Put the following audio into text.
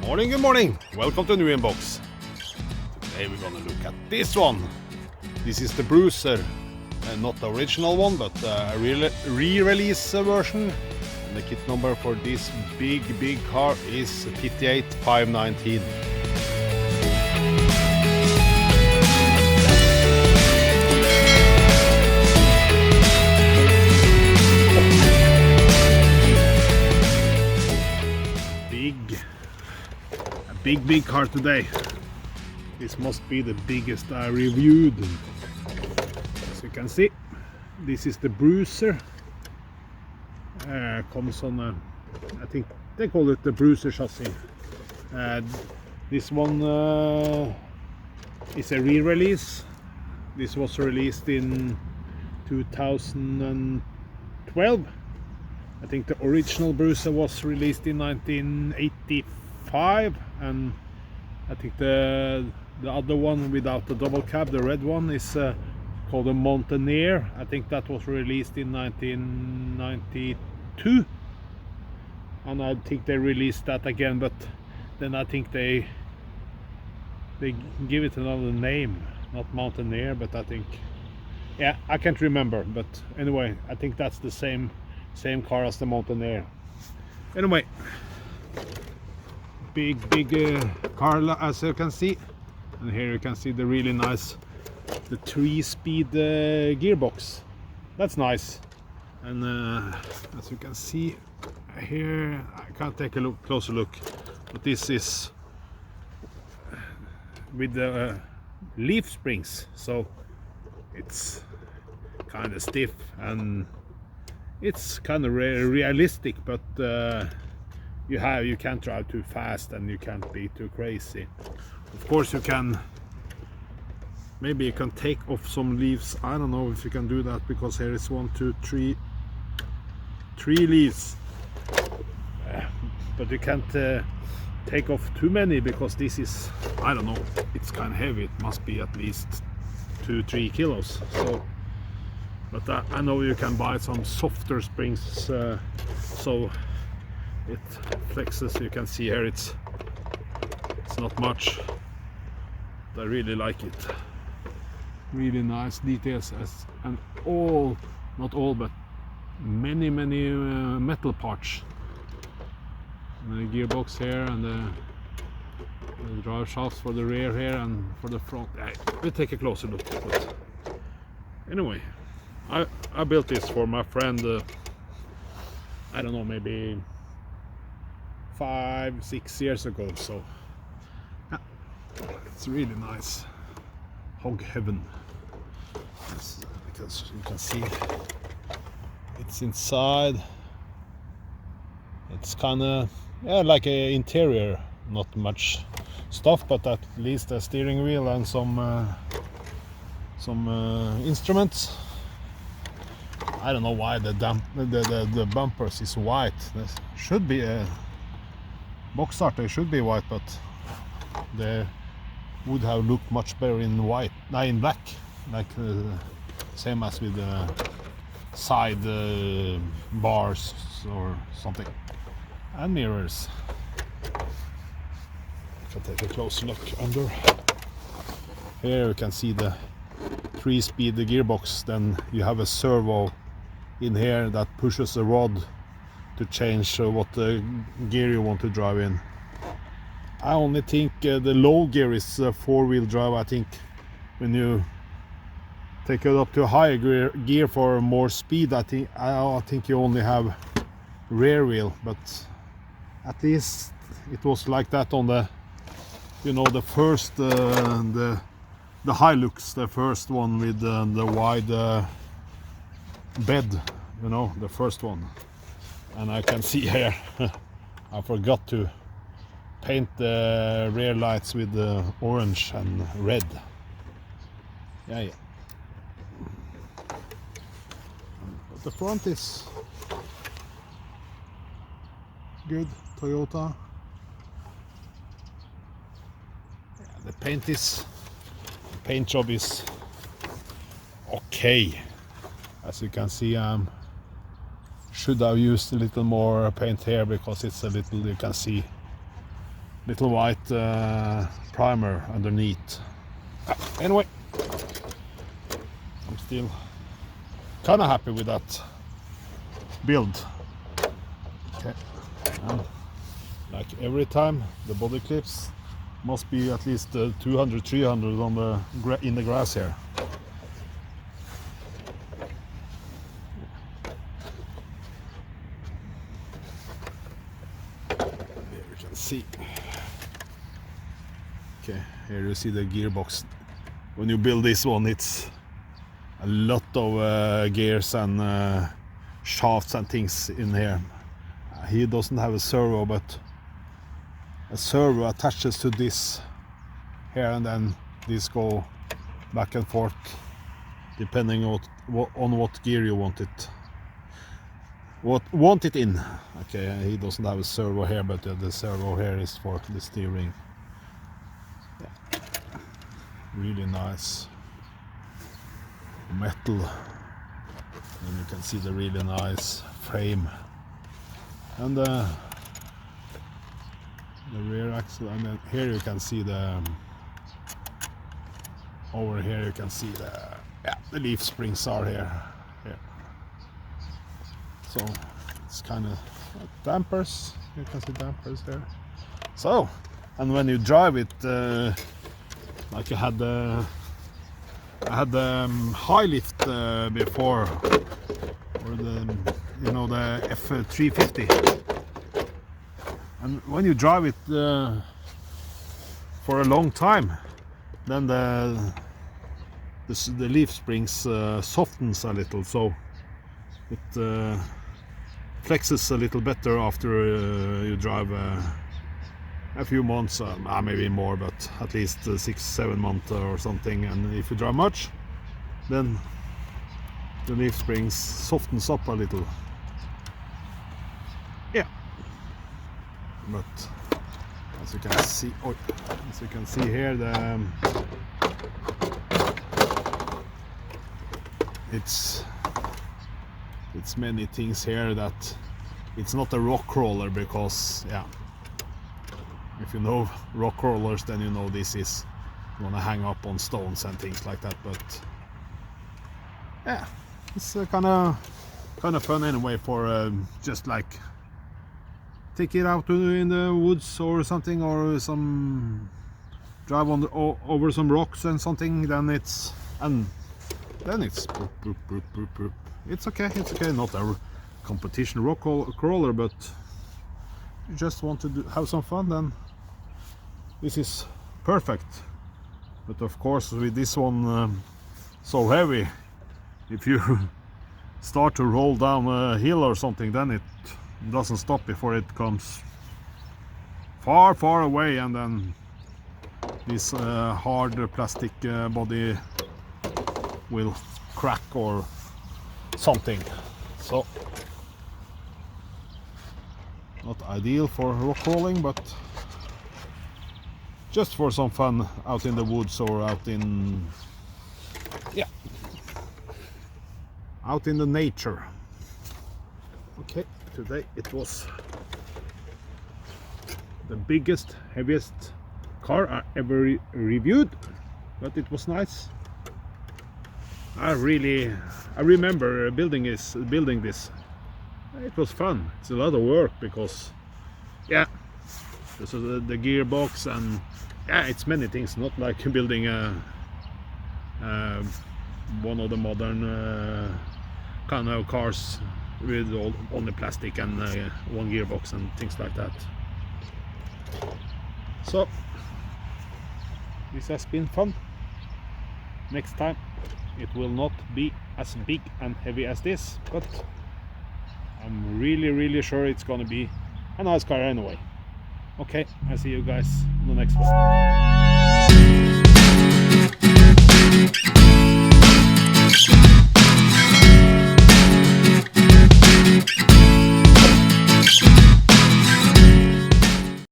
Good morning, welcome to New Inbox. Today we're gonna look at this one. This is the Bruiser, not the original one, but a re-release version. And the kit number for this big car is 58519. Big car today. This must be the biggest I reviewed. As you can see, this is the Bruiser. Comes on a, I think they call it the Bruiser chassis. This one is a re-release. This was released in 2012. I think the original Bruiser was released in 1985, and I think the other one without the double cab, the red one, is called a Mountaineer. I think that was released in 1992, and I think they released that again, but then I think they give it another name, not Mountaineer, but I think, yeah, I can't remember, but anyway, I think that's the same car as the Mountaineer. Anyway, big car, as you can see, and here you can see the really nice, the 3-speed gearbox. That's nice. And as you can see here, I can't take a closer look, but this is with the leaf springs, so it's kind of stiff and it's kind of realistic, but you can't drive too fast and you can't be too crazy. Of course you can, maybe you can take off some leaves. I don't know if you can do that, because here is 1, 2, 3 leaves, but you can't take off too many, because this is, I don't know, it's kind of heavy. It must be at least 2-3 kilos. So, but I know you can buy some softer springs, so it flexes. You can see here it's not much, but I really like it. Really nice details, and not all, but many metal parts. And the gearbox here, and the drive shafts for the rear here and for the front. We'll take a closer look. But anyway, I built this for my friend, I don't know, maybe 5-6 years ago, so yeah, it's really nice. Hog heaven, because you can see it's inside. It's kind of, yeah, like a interior, not much stuff, but at least a steering wheel and some instruments. I don't know why the bumpers is white. There should be a box starter, should be white, but they would have looked much better in white, in black, like same as with the side bars or something, and mirrors. If I take a close look under here, you can see the 3-speed gearbox. Then you have a servo in here that pushes the rod to change what gear you want to drive in. I only think the low gear is 4-wheel drive. I think when you take it up to a higher gear for more speed, I think you only have rear wheel, but at least it was like that on the, you know, the first the Hilux, the first one with the wide bed, you know, the first one. And I can see here I forgot to paint the rear lights with the orange and red. Yeah. But the front is good, Toyota. Yeah, the paint job is okay. As you can see, should have used a little more paint here, because it's a little, you can see little white primer underneath. Anyway, I'm still kind of happy with that build. Okay, and like every time, the body clips must be at least 200-300 on the in the grass here. Here you can see. Okay, here you see the gearbox. When you build this one, it's a lot of gears and shafts and things in here. He doesn't have a servo, but a servo attaches to this here, and then these go back and forth depending on what gear you want it in. Okay, he doesn't have a servo here, but the servo here is for the steering. Yeah. Really nice metal, and you can see the really nice frame and the rear axle, and then here you can see the over here you can see the leaf springs are here. So it's kind of dampers, you can see dampers there. So, and when you drive it, like I had the high lift before, or the F350, and when you drive it for a long time, then the leaf springs softens a little, so it flexes a little better after you drive a few months, maybe more, but at least 6-7 months or something. And if you drive much, then the leaf springs softens up a little. Yeah, but as you can see here, it's many things here that it's not a rock crawler, because if you know rock crawlers, then you know this is gonna hang up on stones and things like that. But yeah, it's kind of fun anyway, for just like take it out in the woods or something, or some drive on over some rocks and something. Then it's boop, boop, boop, boop, boop. It's okay. Not a competition rock crawler, but you just want to have some fun, then this is perfect. But of course, with this one so heavy, if you start to roll down a hill or something, then it doesn't stop before it comes far away, and then this hard plastic body will crack or something. So not ideal for rock crawling, but just for some fun out in the woods, or out in the nature. Okay, today it was the biggest, heaviest car I ever reviewed, but it was nice. I remember building this. It was fun. It's a lot of work, because this is the gearbox, and it's many things. Not like building one of the modern kind of cars with only plastic and one gearbox and things like that. So this has been fun. Next time it will not be as big and heavy as this, but I'm really sure it's gonna be a nice car anyway. Okay, I see you guys on the next one.